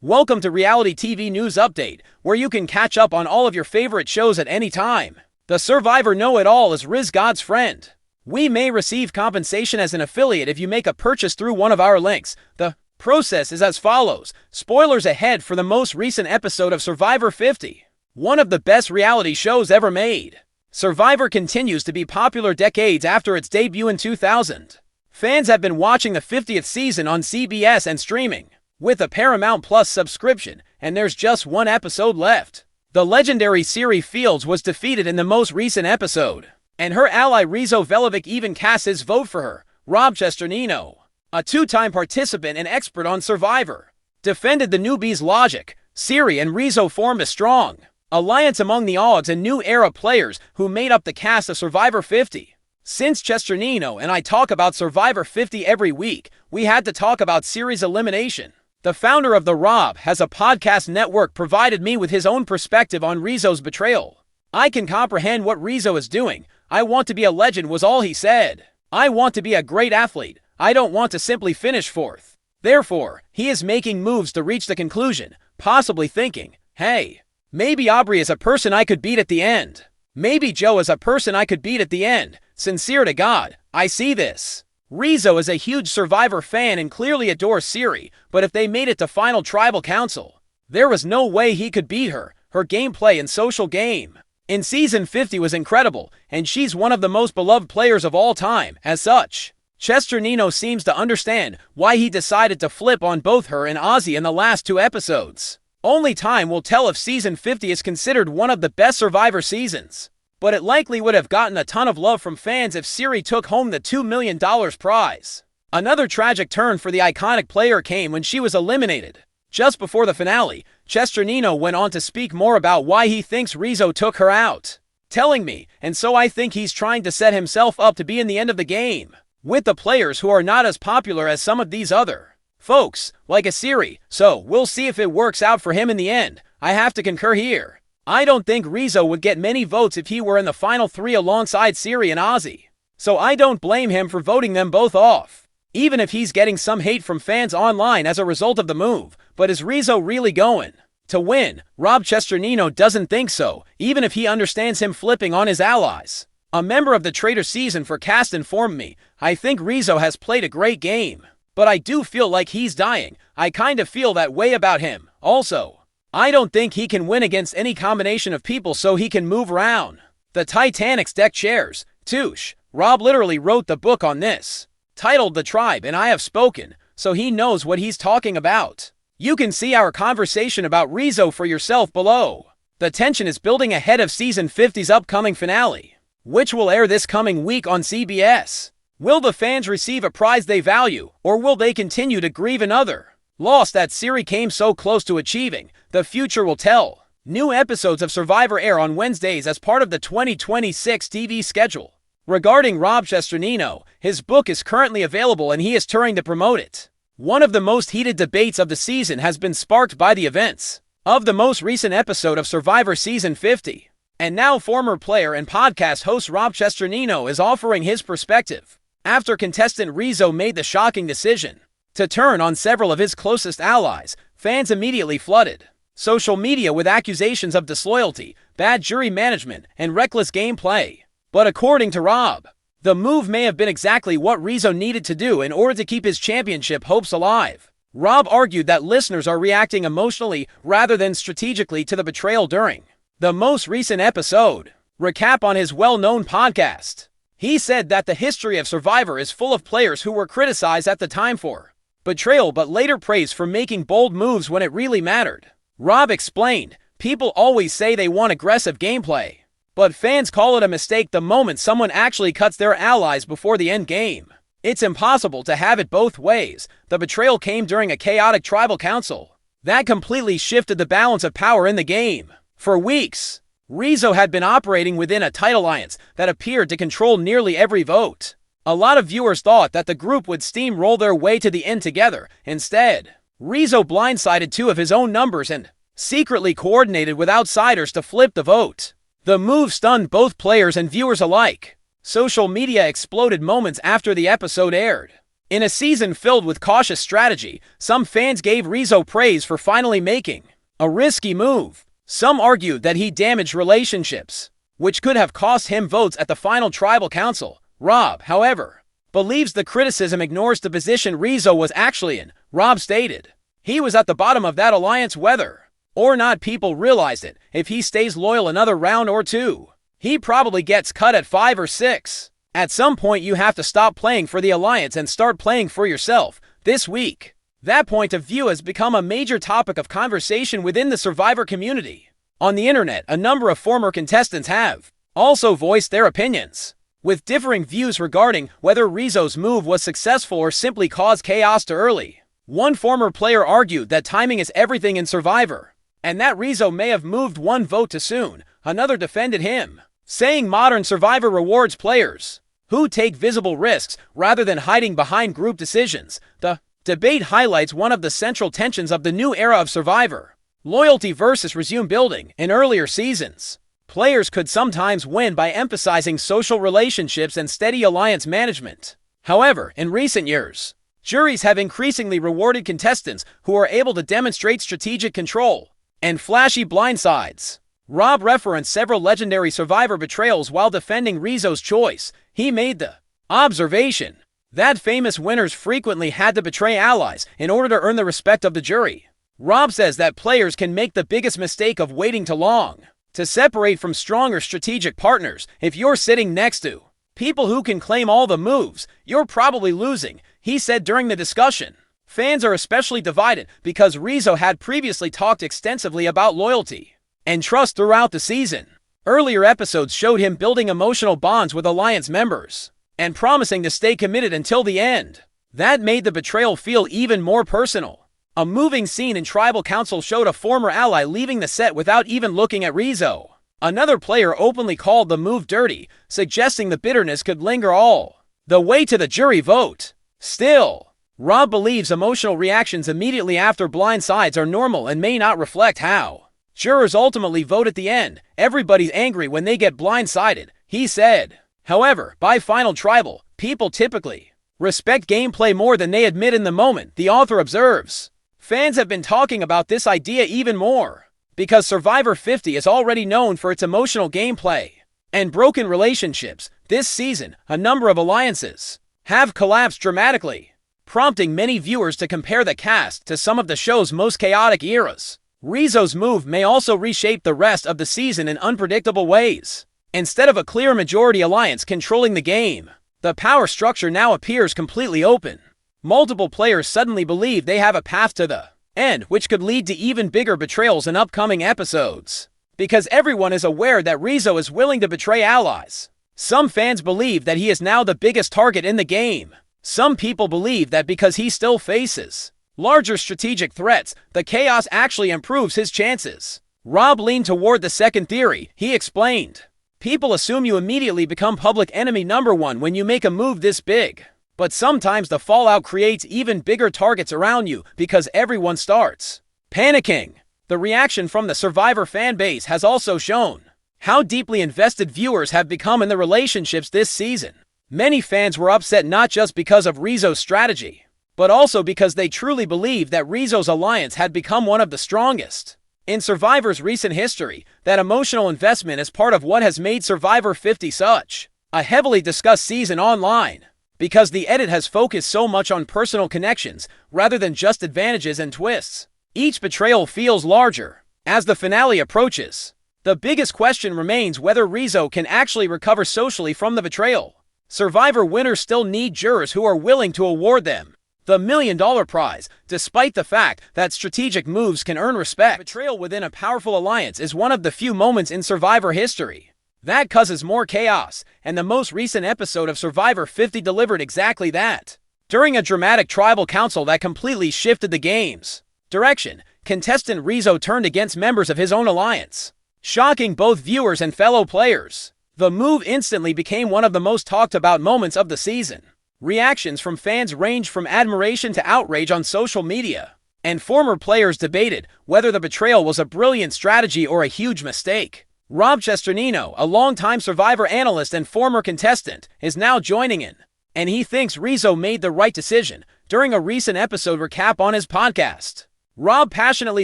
Welcome to Reality TV News Update, where you can catch up on all of your favorite shows at any time. The Survivor Know-It-All is Riz God's friend. We may receive compensation as an affiliate if you make a purchase through one of our links. The process is as follows. Spoilers ahead for the most recent episode of Survivor 50. One of the best reality shows ever made. Survivor continues to be popular decades after its debut in 2000. Fans have been watching the 50th season on CBS and streaming, with a Paramount Plus subscription, and there's just one episode left. The legendary Siri Fields was defeated in the most recent episode, and her ally Rizo even cast his vote for her. Rob Cesternino, a two-time participant and expert on Survivor, defended the newbies' logic. Siri and Rizo formed a strong alliance among the odds and new era players who made up the cast of Survivor 50. Since Cesternino and I talk about Survivor 50 every week, we had to talk about Siri's elimination. The founder of The Rob has a podcast network provided me with his own perspective on Rizo's betrayal. I can comprehend what Rizo is doing. I want to be a legend was all he said. I want to be a great athlete. I don't want to simply finish fourth. Therefore, he is making moves to reach the conclusion, possibly thinking, hey, maybe Aubrey is a person I could beat at the end. Maybe Joe is a person I could beat at the end. Sincere to God, I see this. Rizo is a huge Survivor fan and clearly adores Siri, but if they made it to Final Tribal Council, there was no way he could beat her. Her gameplay and social game in Season 50 was incredible, and she's one of the most beloved players of all time. As such, Cesternino seems to understand why he decided to flip on both her and Ozzy in the last two episodes. Only time will tell if Season 50 is considered one of the best Survivor seasons, but it likely would have gotten a ton of love from fans if Siri took home the $2 million prize. Another tragic turn for the iconic player came when she was eliminated. Just before the finale, Cesternino went on to speak more about why he thinks Rizo took her out, telling me, and so I think he's trying to set himself up to be in the end of the game with the players who are not as popular as some of these other folks, like a Siri, so we'll see if it works out for him in the end. I have to concur here. I don't think Rizo would get many votes if he were in the final three alongside Siri and Ozzy, so I don't blame him for voting them both off, even if he's getting some hate from fans online as a result of the move. But is Rizo really going to win? Rob Cesternino doesn't think so, even if he understands him flipping on his allies. A member of the Traitor Season for Cast informed me, I think Rizo has played a great game, but I do feel like he's dying. I kind of feel that way about him. Also, I don't think he can win against any combination of people, so he can move around the Titanic's deck chairs. Touche. Rob literally wrote the book on this, titled The Tribe, and I have spoken, so he knows what he's talking about. You can see our conversation about Rizo for yourself below. The tension is building ahead of Season 50's upcoming finale, which will air this coming week on CBS. Will the fans receive a prize they value, or will they continue to grieve another loss that Siri came so close to achieving? The future will tell. New episodes of Survivor air on Wednesdays as part of the 2026 TV schedule. Regarding Rob Cesternino, his book is currently available and he is touring to promote it. One of the most heated debates of the season has been sparked by the events of the most recent episode of Survivor Season 50. And now former player and podcast host Rob Cesternino is offering his perspective after contestant Rizo made the shocking decision to turn on several of his closest allies. Fans immediately flooded social media with accusations of disloyalty, bad jury management, and reckless gameplay. But according to Rob, the move may have been exactly what Rizo needed to do in order to keep his championship hopes alive. Rob argued that listeners are reacting emotionally rather than strategically to the betrayal during the most recent episode. Recap on his well-known podcast. He said that the history of Survivor is full of players who were criticized at the time for betrayal but later praised for making bold moves when it really mattered. Rob explained, people always say they want aggressive gameplay, but fans call it a mistake the moment someone actually cuts their allies before the end game. It's impossible to have it both ways. The betrayal came during a chaotic tribal council that completely shifted the balance of power in the game. For weeks, Rizo had been operating within a tight alliance that appeared to control nearly every vote. A lot of viewers thought that the group would steamroll their way to the end together. Instead, Rizo blindsided two of his own numbers and secretly coordinated with outsiders to flip the vote. The move stunned both players and viewers alike. Social media exploded moments after the episode aired. In a season filled with cautious strategy, some fans gave Rizo praise for finally making a risky move. Some argued that he damaged relationships, which could have cost him votes at the final tribal council. Rob, however, believes the criticism ignores the position Rizo was actually in. Rob stated, "He was at the bottom of that alliance whether or not people realized it. If he stays loyal another round or two, he probably gets cut at 5 or 6. At some point you have to stop playing for the alliance and start playing for yourself." This week, that point of view has become a major topic of conversation within the Survivor community. On the internet, a number of former contestants have also voiced their opinions, with differing views regarding whether Rizo's move was successful or simply caused chaos too early. One former player argued that timing is everything in Survivor, and that Rizo may have moved one vote too soon. Another defended him, saying modern Survivor rewards players who take visible risks rather than hiding behind group decisions. The debate highlights one of the central tensions of the new era of Survivor: loyalty versus resume building. In earlier seasons, players could sometimes win by emphasizing social relationships and steady alliance management. However, in recent years, juries have increasingly rewarded contestants who are able to demonstrate strategic control and flashy blindsides. Rob referenced several legendary Survivor betrayals while defending Rizo's choice. He made the observation that famous winners frequently had to betray allies in order to earn the respect of the jury. Rob says that players can make the biggest mistake of waiting too long to separate from stronger strategic partners. If you're sitting next to people who can claim all the moves, you're probably losing, he said during the discussion. Fans are especially divided because Rizo had previously talked extensively about loyalty and trust throughout the season. Earlier episodes showed him building emotional bonds with alliance members and promising to stay committed until the end. That made the betrayal feel even more personal. A moving scene in Tribal Council showed a former ally leaving the set without even looking at Rizo. Another player openly called the move dirty, suggesting the bitterness could linger all the way to the jury vote. Still, Rob believes emotional reactions immediately after blindsides are normal and may not reflect how jurors ultimately vote at the end. Everybody's angry when they get blindsided, he said. However, by final tribal, people typically respect gameplay more than they admit in the moment, the author observes. Fans have been talking about this idea even more because Survivor 50 is already known for its emotional gameplay and broken relationships. This season, a number of alliances have collapsed dramatically, prompting many viewers to compare the cast to some of the show's most chaotic eras. Rizo's move may also reshape the rest of the season in unpredictable ways. Instead of a clear majority alliance controlling the game, the power structure now appears completely open. Multiple players suddenly believe they have a path to the end, which could lead to even bigger betrayals in upcoming episodes, because everyone is aware that Rizo is willing to betray allies. Some fans believe that he is now the biggest target in the game. Some people believe that because he still faces larger strategic threats, the chaos actually improves his chances. Rob leaned toward the second theory. He explained, "People assume you immediately become public enemy number one when you make a move this big. But sometimes the fallout creates even bigger targets around you because everyone starts panicking." The reaction from the Survivor fan base has also shown how deeply invested viewers have become in the relationships this season. Many fans were upset not just because of Rizo's strategy, but also because they truly believed that Rizo's alliance had become one of the strongest in Survivor's recent history. That emotional investment is part of what has made Survivor 50 such a heavily discussed season online, because the edit has focused so much on personal connections rather than just advantages and twists. Each betrayal feels larger as the finale approaches. The biggest question remains whether Rizo can actually recover socially from the betrayal. Survivor winners still need jurors who are willing to award them the $1 million prize, despite the fact that strategic moves can earn respect. Betrayal within a powerful alliance is one of the few moments in Survivor history that causes more chaos, and the most recent episode of Survivor 50 delivered exactly that. During a dramatic tribal council that completely shifted the game's direction, contestant Rizo turned against members of his own alliance, shocking both viewers and fellow players. The move instantly became one of the most talked about moments of the season. Reactions from fans ranged from admiration to outrage on social media, and former players debated whether the betrayal was a brilliant strategy or a huge mistake. Rob Cesternino, a longtime Survivor analyst and former contestant, is now joining in and he thinks Rizo made the right decision during a recent episode recap on his podcast. Rob passionately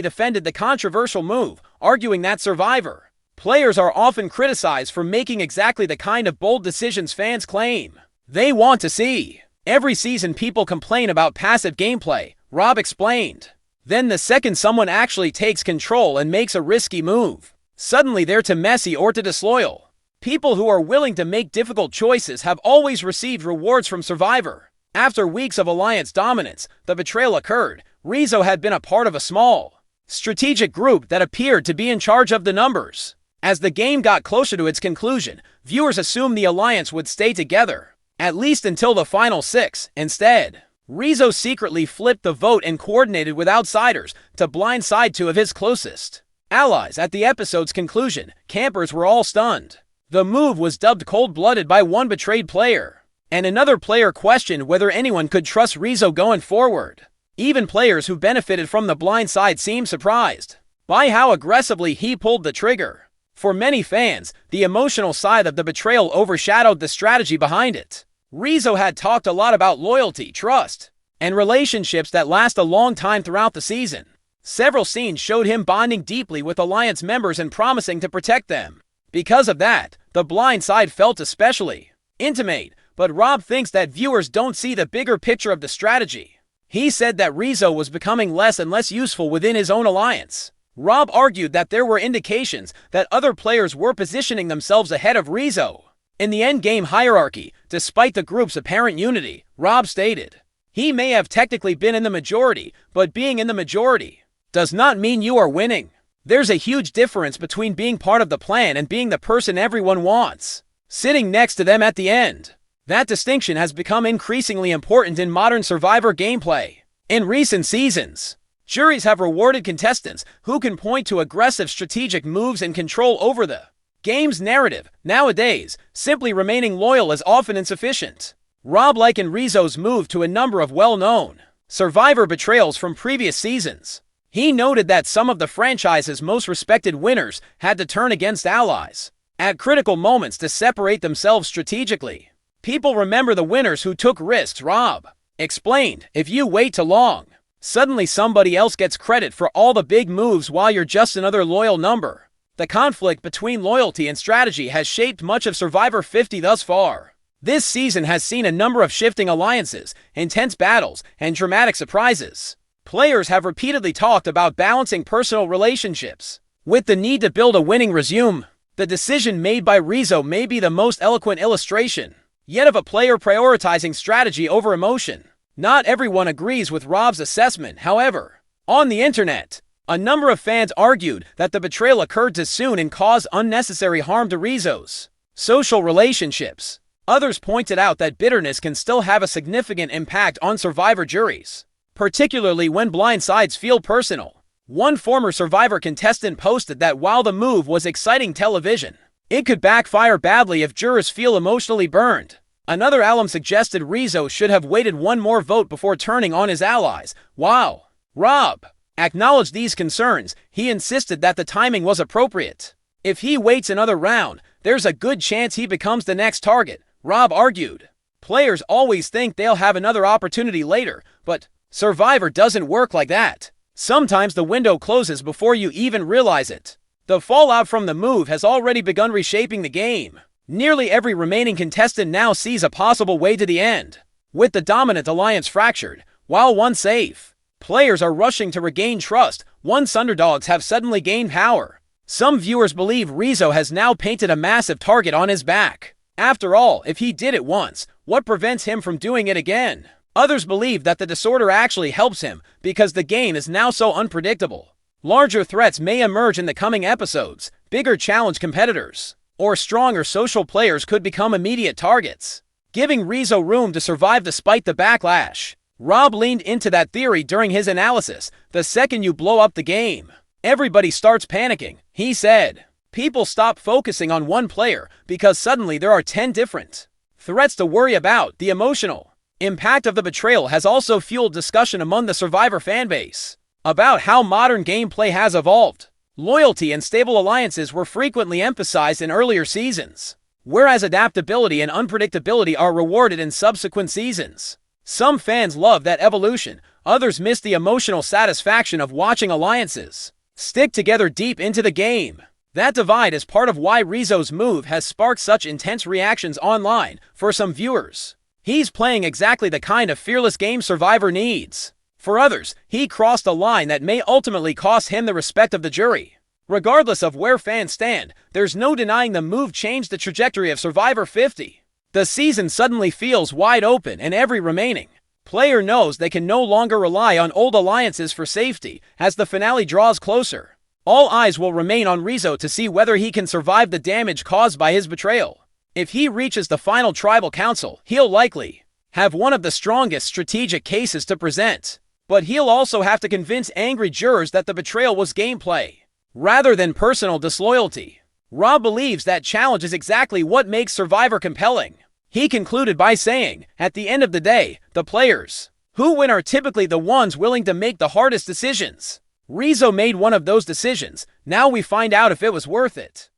defended the controversial move, arguing that Survivor players are often criticized for making exactly the kind of bold decisions fans claim they want to see. Every season people complain about passive gameplay, Rob explained. Then the second someone actually takes control and makes a risky move, suddenly they're too messy or too disloyal. People who are willing to make difficult choices have always received rewards from Survivor. After weeks of Alliance dominance, the betrayal occurred. Rizo had been a part of a small, strategic group that appeared to be in charge of the numbers. As the game got closer to its conclusion, viewers assumed the Alliance would stay together, at least until the final 6. Instead, Rizo secretly flipped the vote and coordinated with outsiders to blindside 2 of his closest allies. At the episode's conclusion, campers were all stunned. The move was dubbed cold-blooded by one betrayed player, and another player questioned whether anyone could trust Rizo going forward. Even players who benefited from the blind side seemed surprised by how aggressively he pulled the trigger. For many fans, the emotional side of the betrayal overshadowed the strategy behind it. Rizo had talked a lot about loyalty, trust, and relationships that last a long time throughout the season. Several scenes showed him bonding deeply with Alliance members and promising to protect them. Because of that, the blind side felt especially intimate, but Rob thinks that viewers don't see the bigger picture of the strategy. He said that Rizo was becoming less and less useful within his own alliance. Rob argued that there were indications that other players were positioning themselves ahead of Rizo in the endgame hierarchy. Despite the group's apparent unity, Rob stated, "He may have technically been in the majority, but being in the majority does not mean you are winning. There's a huge difference between being part of the plan and being the person everyone wants sitting next to them at the end. That distinction has become increasingly important in modern Survivor gameplay. In recent seasons, juries have rewarded contestants who can point to aggressive strategic moves and control over the game's narrative. Nowadays, simply remaining loyal is often insufficient." Rob likened Rizo's move to a number of well-known Survivor betrayals from previous seasons. He noted that some of the franchise's most respected winners had to turn against allies at critical moments to separate themselves strategically. "People remember the winners who took risks," Rob explained. "If you wait too long, suddenly somebody else gets credit for all the big moves while you're just another loyal number." The conflict between loyalty and strategy has shaped much of Survivor 50 thus far. This season has seen a number of shifting alliances, intense battles, and dramatic surprises. Players have repeatedly talked about balancing personal relationships with the need to build a winning resume. The decision made by Rizo may be the most eloquent illustration yet of a player prioritizing strategy over emotion. Not everyone agrees with Rob's assessment, however. On the internet, a number of fans argued that the betrayal occurred too soon and caused unnecessary harm to Rizo's social relationships. Others pointed out that bitterness can still have a significant impact on Survivor juries, particularly when blind sides feel personal. One former Survivor contestant posted that while the move was exciting television, it could backfire badly if jurors feel emotionally burned. Another alum suggested Rizo should have waited one more vote before turning on his allies. While Rob acknowledged these concerns, he insisted that the timing was appropriate. If he waits another round, there's a good chance he becomes the next target, Rob argued. Players always think they'll have another opportunity later, but Survivor doesn't work like that. Sometimes the window closes before you even realize it. The fallout from the move has already begun reshaping the game. Nearly every remaining contestant now sees a possible way to the end. With the dominant alliance fractured, while one safe, players are rushing to regain trust. Once underdogs have suddenly gained power, some viewers believe Rizo has now painted a massive target on his back. After all, if he did it once, what prevents him from doing it again? Others believe that the disorder actually helps him because the game is now so unpredictable. Larger threats may emerge in the coming episodes. Bigger challenge competitors or stronger social players could become immediate targets, giving Rizo room to survive despite the backlash. Rob leaned into that theory during his analysis. "The second you blow up the game, everybody starts panicking," he said. "People stop focusing on one player because suddenly there are 10 different threats to worry about." The emotional impact of the betrayal has also fueled discussion among the Survivor fanbase about how modern gameplay has evolved. Loyalty and stable alliances were frequently emphasized in earlier seasons, whereas adaptability and unpredictability are rewarded in subsequent seasons. Some fans love that evolution, others miss the emotional satisfaction of watching alliances stick together deep into the game. That divide is part of why Rizo's move has sparked such intense reactions online for some viewers. He's playing exactly the kind of fearless game Survivor needs. For others, he crossed a line that may ultimately cost him the respect of the jury. Regardless of where fans stand, there's no denying the move changed the trajectory of Survivor 50. The season suddenly feels wide open, and every remaining player knows they can no longer rely on old alliances for safety. As the finale draws closer, all eyes will remain on Rizo to see whether he can survive the damage caused by his betrayal. If he reaches the final tribal council, he'll likely have one of the strongest strategic cases to present. But he'll also have to convince angry jurors that the betrayal was gameplay rather than personal disloyalty. Rob believes that challenge is exactly what makes Survivor compelling. He concluded by saying, "At the end of the day, the players who win are typically the ones willing to make the hardest decisions. Rizo made one of those decisions. Now we find out if it was worth it."